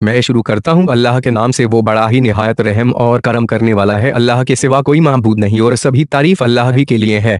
میں شروع کرتا ہوں اللہ کے نام سے، وہ بڑا ہی نہایت رحم اور کرم کرنے والا ہے۔ اللہ کے سوا کوئی معبود نہیں اور سبھی تعریف اللہ ہی کے لیے ہے۔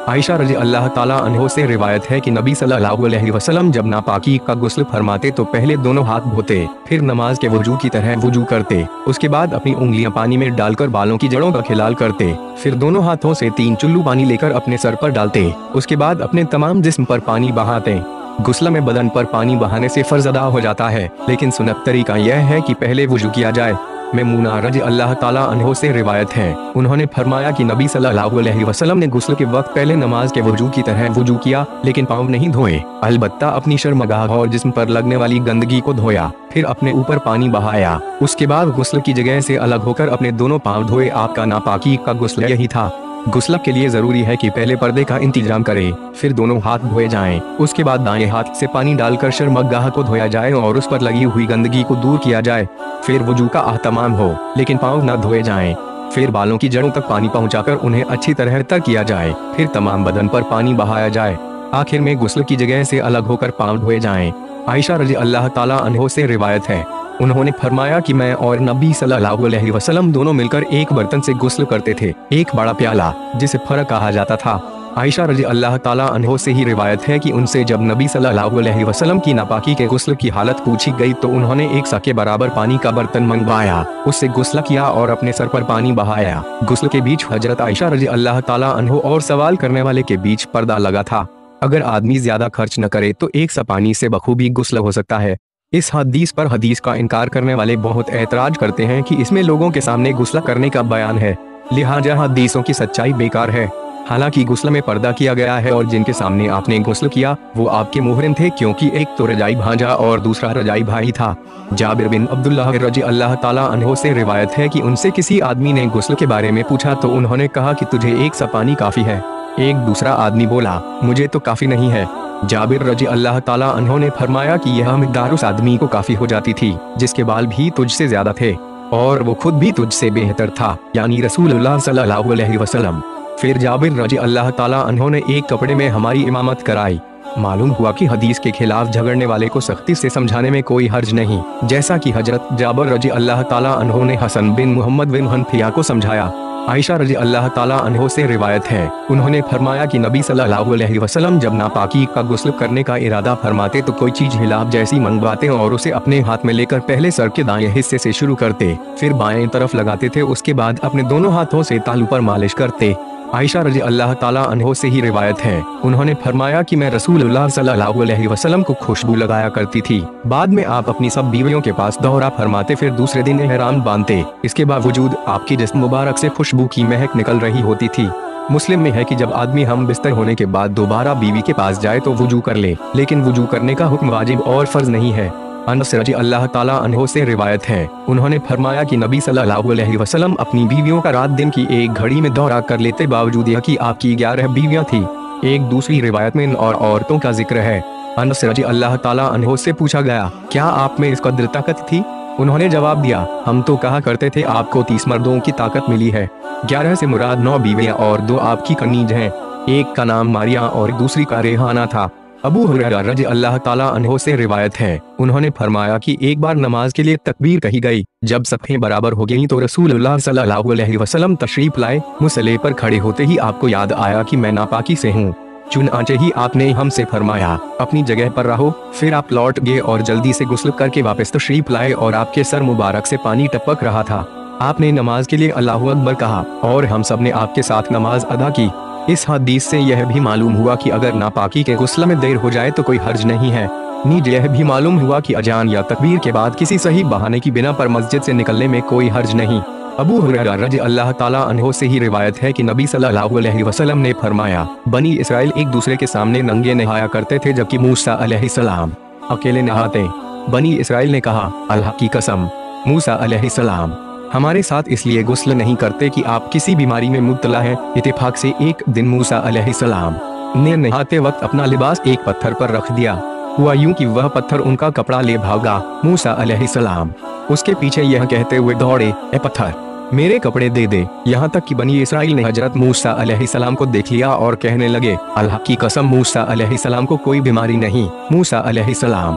عائشہ رضی اللہ تعالیٰ عنہ سے روایت ہے کہ نبی صلی اللہ علیہ وسلم جب ناپاکی کا غسل فرماتے تو پہلے دونوں ہاتھ دھوتے، پھر نماز کے وضو کی طرح وضو کرتے، اس کے بعد اپنی انگلیاں پانی میں ڈال کر بالوں کی جڑوں کا کھلال کرتے، پھر دونوں ہاتھوں سے 3 چلو پانی لے کر اپنے سر پر ڈالتے، اس کے بعد اپنے تمام جسم پر پانی بہاتے۔ غسل میں بدن پر پانی بہانے سے فرض ادا ہو جاتا ہے، لیکن سنت طریقہ یہ ہے کہ پہلے وضو کیا جائے۔ میمونہ رضی اللہ تعالیٰ عنہ سے روایت ہے، انہوں نے فرمایا کہ نبی صلی اللہ علیہ وسلم نے غسل کے وقت پہلے نماز کے وضو کی طرح وضو کیا، لیکن پاؤں نہیں دھوئے، البتہ اپنی شرمگاہ اور جسم پر لگنے والی گندگی کو دھویا، پھر اپنے اوپر پانی بہایا، اس کے بعد غسل کی جگہ سے الگ ہو کر اپنے دونوں پاؤں دھوئے۔ آپ کا ناپاکی کا غسل یہی تھا۔ غسل کے لیے ضروری ہے کہ پہلے پردے کا انتظام کرے، پھر دونوں ہاتھ دھوئے جائیں، اس کے بعد دائیں ہاتھ سے پانی ڈال کر شرمگاہ کو دھویا جائے اور اس پر لگی ہوئی گندگی کو دور کیا جائے، پھر وضو کا اہتمام ہو لیکن پاؤں نہ دھوئے جائیں، پھر بالوں کی جڑوں تک پانی پہنچا کر انہیں اچھی طرح تر کیا جائے، پھر تمام بدن پر پانی بہایا جائے، آخر میں غسل کی جگہ سے الگ ہو کر پاؤں دھوئے جائیں۔ عائشہ رضی اللہ تعالیٰ عنہ سے روایت ہے، انہوں نے فرمایا کہ میں اور نبی صلی اللہ علیہ وسلم دونوں مل کر ایک برتن سے غسل کرتے تھے، ایک بڑا پیالہ جسے فرق کہا جاتا تھا۔ عائشہ رضی اللہ تعالیٰ عنہ سے ہی روایت ہے کہ ان سے جب نبی صلی اللہ علیہ وسلم کی ناپاکی کے غسل کی حالت پوچھی گئی تو انہوں نے ایک سا کے برابر پانی کا برتن منگوایا، اس سے غسل کیا اور اپنے سر پر پانی بہایا۔ غسل کے بیچ حضرت عائشہ رضی اللہ تعالیٰ عنہ اور سوال کرنے والے کے بیچ پردہ لگا تھا۔ اگر آدمی زیادہ خرچ نہ کرے تو ایک سا پانی سے بخوبی غسل ہو سکتا ہے۔ اس حدیث پر حدیث کا انکار کرنے والے بہت اعتراض کرتے ہیں کہ اس میں لوگوں کے سامنے غسل کرنے کا بیان ہے، لہٰذا حدیثوں کی سچائی بیکار ہے۔ حالانکہ غسل میں پردہ کیا گیا ہے اور جن کے سامنے آپ نے غسل کیا وہ آپ کے محرم تھے، کیونکہ ایک تو رضاعی بھانجا اور دوسرا رضاعی بھائی تھا۔ جابر بن عبداللہ رضی اللہ تعالیٰ عنہ سے روایت ہے کہ ان سے کسی آدمی نے غسل کے بارے میں پوچھا تو انہوں نے کہا کہ تجھے ایک سا پانی کافی ہے۔ ایک دوسرا آدمی بولا مجھے تو کافی نہیں ہے۔ جابر رضی اللہ تعالیٰ عنہ نے فرمایا کہ یہ مقدار اس آدمی کو کافی ہو جاتی تھی جس کے بال بھی تجھ سے زیادہ تھے اور وہ خود بھی تجھ سے بہتر تھا، یعنی رسول اللہ صلی اللہ علیہ وسلم۔ پھر جابر رضی اللہ تعالیٰ عنہ نے ایک کپڑے میں ہماری امامت کرائی۔ معلوم ہوا کہ حدیث کے خلاف جھگڑنے والے کو سختی سے سمجھانے میں کوئی حرج نہیں، جیسا کہ حضرت جابر رضی اللہ تعالیٰ عنہ نے حسن بن محمد بن حنفیہ کو سمجھایا۔ عائشہ رضی اللہ تعالیٰ عنہ سے روایت ہے، انہوں نے فرمایا کہ نبی صلی اللہ علیہ وسلم جب ناپاکی کا غسل کرنے کا ارادہ فرماتے تو کوئی چیز ہلاب جیسی منگواتے اور اسے اپنے ہاتھ میں لے کر پہلے سر کے دائیں حصے سے شروع کرتے، پھر بائیں طرف لگاتے تھے، اس کے بعد اپنے دونوں ہاتھوں سے تالو پر مالش کرتے۔ عائشہ رضی اللہ تعالیٰ عنہ سے ہی روایت ہے، انہوں نے فرمایا کہ میں رسول اللہ صلی اللہ علیہ وسلم کو خوشبو لگایا کرتی تھی، بعد میں آپ اپنی سب بیویوں کے پاس دورہ فرماتے، پھر دوسرے دن احرام باندھتے، اس کے باوجود آپ کی جسم مبارک سے خوشبو کی مہک نکل رہی ہوتی تھی۔ مسلم میں ہے کہ جب آدمی ہم بستر ہونے کے بعد دوبارہ بیوی کے پاس جائے تو وضو کر لے، لیکن وضو کرنے کا حکم واجب اور فرض نہیں ہے۔ انس رضی اللہ تعالیٰ عنہ سے روایت ہے، انہوں نے فرمایا کہ نبی صلی اللہ علیہ وسلم اپنی بیویوں کا رات دن کی ایک گھڑی میں دورہ کر لیتے، باوجود یہ کہ آپ کی 11 بیویاں تھیں۔ ایک دوسری روایت میں اور عورتوں کا ذکر ہے۔ انس رضی اللہ تعالیٰ عنہ سے پوچھا گیا، کیا آپ میں اس قدر طاقت تھی؟ انہوں نے جواب دیا، ہم تو کہا کرتے تھے آپ کو 30 مردوں کی طاقت ملی ہے۔ 11 سے مراد 9 بیویاں اور 2 آپ کی کنیز ہیں، ایک کا نام ماریا اور دوسری کا ریحانہ تھا۔ ابو ہریرہ رضی اللہ تعالیٰ عنہ سے روایت ہے، انہوں نے فرمایا کہ ایک بار نماز کے لیے تکبیر کہی گئی، جب صفیں برابر ہو گئیں تو رسول اللہ صلی اللہ علیہ وسلم تشریف لائے، مصلی پر کھڑے ہوتے ہی آپ کو یاد آیا کہ میں ناپاکی سے ہوں، چنانچہ ہی آپ نے ہم سے فرمایا اپنی جگہ پر رہو، پھر آپ لوٹ گئے اور جلدی سے غسل کر کے واپس تشریف لائے اور آپ کے سر مبارک سے پانی ٹپک رہا تھا۔ آپ نے نماز کے لیے اللہ اکبر کہا اور ہم سب نے آپ کے ساتھ نماز ادا کی۔ اس حدیث سے یہ بھی معلوم ہوا کہ اگر ناپاکی کے غسل میں دیر ہو جائے تو کوئی حرج نہیں ہے۔ نیز یہ بھی معلوم ہوا کہ اذان یا تکبیر کے بعد کسی صحیح بہانے کی بنا پر مسجد سے نکلنے میں کوئی حرج نہیں۔ ابو ہریرہ رضی اللہ تعالیٰ عنہ سے ہی روایت ہے کہ نبی صلی اللہ علیہ وسلم نے فرمایا، بنی اسرائیل ایک دوسرے کے سامنے ننگے نہایا کرتے تھے جبکہ موسیٰ علیہ السلام اکیلے نہاتے۔ بنی اسرائیل نے کہا، اللہ کی قسم موسیٰ علیہ السلام ہمارے ساتھ اس لیے غسل نہیں کرتے کہ آپ کسی بیماری میں مبتلا ہیں۔ اتفاق سے ایک دن موسیٰ علیہ السلام نے نہاتے وقت اپنا لباس ایک پتھر پر رکھ دیا، ہوا یوں کہ وہ پتھر ان کا کپڑا لے بھاگا۔ موسیٰ علیہ السلام اس کے پیچھے یہ کہتے ہوئے دوڑے، اے پتھر میرے کپڑے دے دے، یہاں تک کہ بنی اسرائیل نے حضرت موسیٰ علیہ السلام کو دیکھ لیا اور کہنے لگے، اللہ کی قسم موسیٰ علیہ السلام کو کوئی بیماری نہیں۔ موسیٰ علیہ السلام